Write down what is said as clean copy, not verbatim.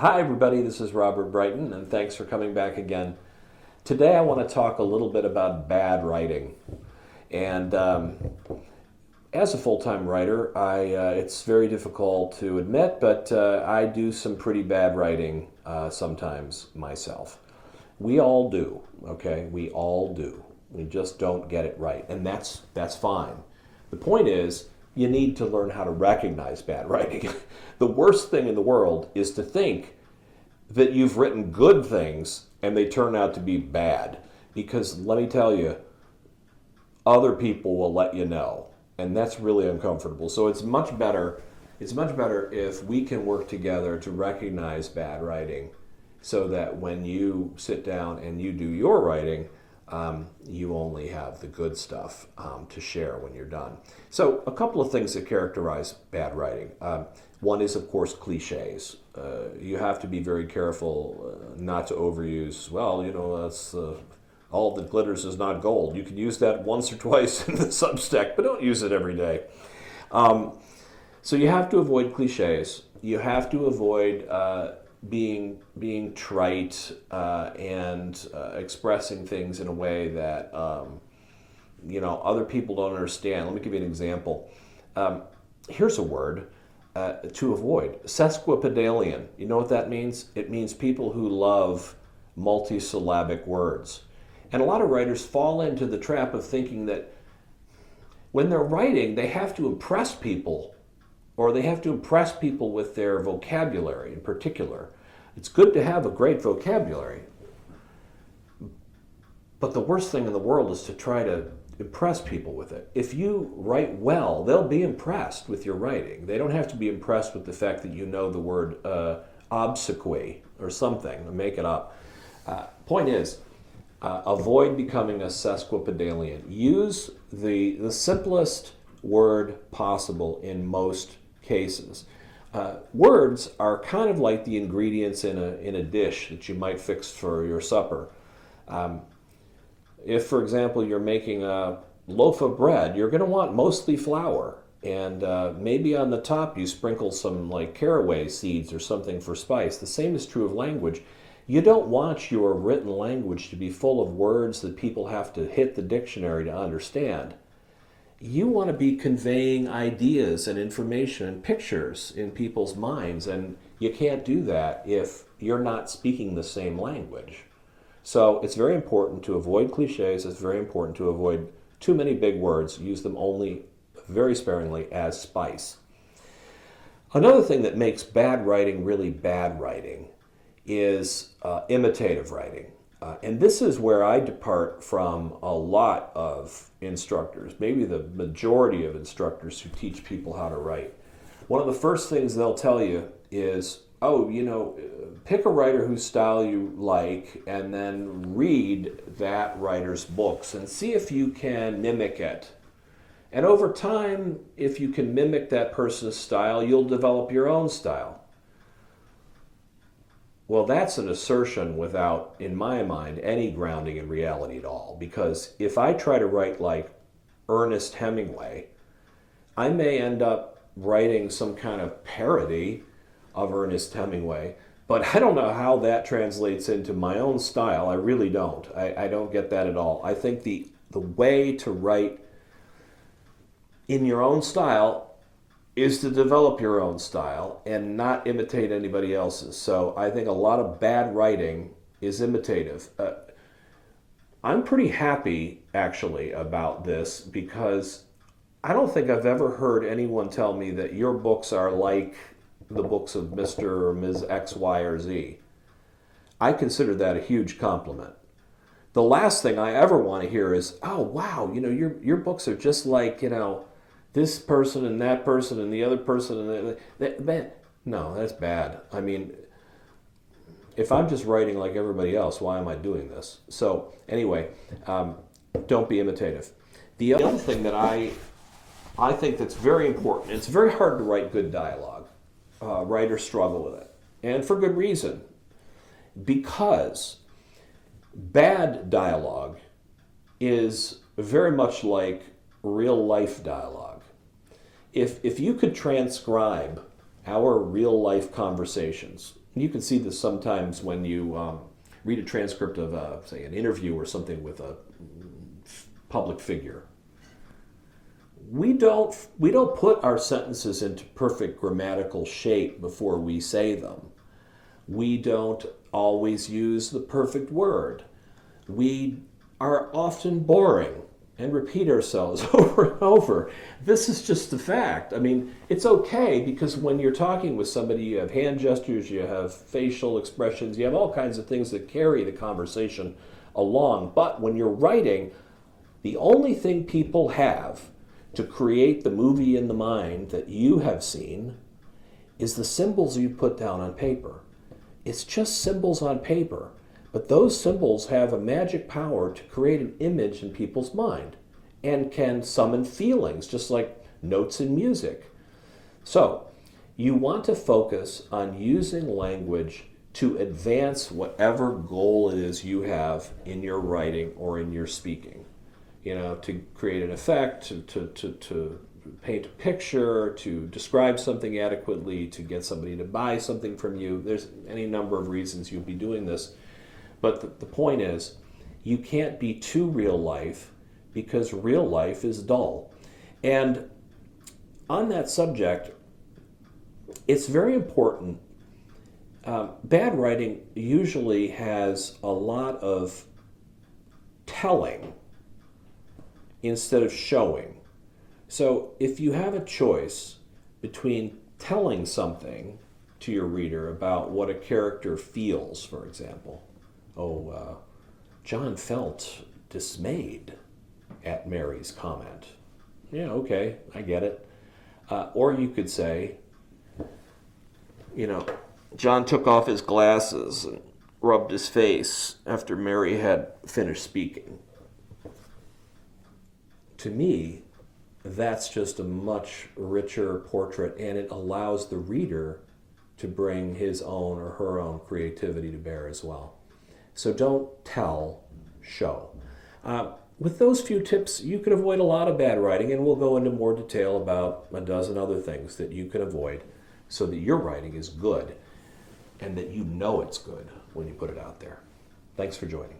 Hi, everybody. This is Robert Brighton, and thanks for coming back again. Today, I want to talk a little bit about bad writing. And as a full-time writer, it's very difficult to admit, but I do some pretty bad writing sometimes myself. We all do, okay? We all do. We just don't get it right, and that's fine. The point is, you need to learn how to recognize bad writing. The worst thing in the world is to think that you've written good things and they turn out to be bad. Because let me tell you, other people will let you know, and that's really uncomfortable. So it's much better if we can work together to recognize bad writing, so that when you sit down and you do your writing, you only have the good stuff to share when you're done. So a couple of things that characterize bad writing. One is, of course, cliches. You have to be very careful not to overuse, well, that's all that glitters is not gold. You can use that once or twice in the Substack, but don't use it every day. So you have to avoid cliches. You have to avoid being trite and expressing things in a way that other people don't understand. Let me give you an example. Here's a word to avoid: sesquipedalian. You know what that means? It means people who love multisyllabic words. And a lot of writers fall into the trap of thinking that when they're writing, they have to impress people, or they have to impress people with their vocabulary in particular. It's good to have a great vocabulary, but the worst thing in the world is to try to impress people with it. If you write well, they'll be impressed with your writing. They don't have to be impressed with the fact that you know the word obsequy or something, make it up. Point is, avoid becoming a sesquipedalian. Use the simplest word possible in most cases. Words are kind of like the ingredients in a dish that you might fix for your supper. If, for example, you're making a loaf of bread, you're going to want mostly flour, and maybe on the top you sprinkle some like caraway seeds or something for spice. The same is true of language. You don't want your written language to be full of words that people have to hit the dictionary to understand. You want to be conveying ideas and information and pictures in people's minds, and you can't do that if you're not speaking the same language. So it's very important to avoid cliches. It's very important to avoid too many big words. Use them only very sparingly as spice. Another thing that makes bad writing really bad writing is imitative writing. And this is where I depart from a lot of instructors, maybe the majority of instructors who teach people how to write. One of the first things they'll tell you is, pick a writer whose style you like and then read that writer's books and see if you can mimic it. And over time, if you can mimic that person's style, you'll develop your own style. Well, that's an assertion without, in my mind, any grounding in reality at all. Because if I try to write like Ernest Hemingway, I may end up writing some kind of parody of Ernest Hemingway, but I don't know how that translates into my own style. I really don't. I don't get that at all. I think the way to write in your own style is to develop your own style and not imitate anybody else's. So I think a lot of bad writing is imitative. I'm pretty happy, actually, about this, because I don't think I've ever heard anyone tell me that your books are like the books of Mr. or Ms. X, Y, or Z. I consider that a huge compliment. The last thing I ever want to hear is, oh, wow, your books are just like, this person and that person and the other person and that. No, that's bad. I mean, if I'm just writing like everybody else, why am I doing this? So anyway, don't be imitative. The other thing that I think that's very important, it's very hard to write good dialogue. Writers struggle with it, and for good reason. Because bad dialogue is very much like real life dialogue. If you could transcribe our real life conversations, You can see this sometimes when you read a transcript of, say, an interview or something with a public figure. We don't put our sentences into perfect grammatical shape before we say them. We don't always use the perfect word. We are often boring and repeat ourselves over and over. This is just the fact. I mean, it's okay because when you're talking with somebody, you have hand gestures, you have facial expressions, you have all kinds of things that carry the conversation along. But when you're writing, the only thing people have to create the movie in the mind that you have seen is the symbols you put down on paper. It's just symbols on paper. But those symbols have a magic power to create an image in people's mind and can summon feelings, just like notes in music. So, you want to focus on using language to advance whatever goal it is you have in your writing or in your speaking. You know, to create an effect, to paint a picture, to describe something adequately, to get somebody to buy something from you. There's any number of reasons you'll be doing this. But the point is, you can't be too real life because real life is dull. And on that subject, it's very important. Bad writing usually has a lot of telling instead of showing. So if you have a choice between telling something to your reader about what a character feels, for example, John felt dismayed at Mary's comment. Yeah, okay, I get it. Or you could say, John took off his glasses and rubbed his face after Mary had finished speaking. To me, that's just a much richer portrait, and it allows the reader to bring his own or her own creativity to bear as well. So don't tell, show. With those few tips, you can avoid a lot of bad writing, and we'll go into more detail about a dozen other things that you can avoid so that your writing is good and that you know it's good when you put it out there. Thanks for joining.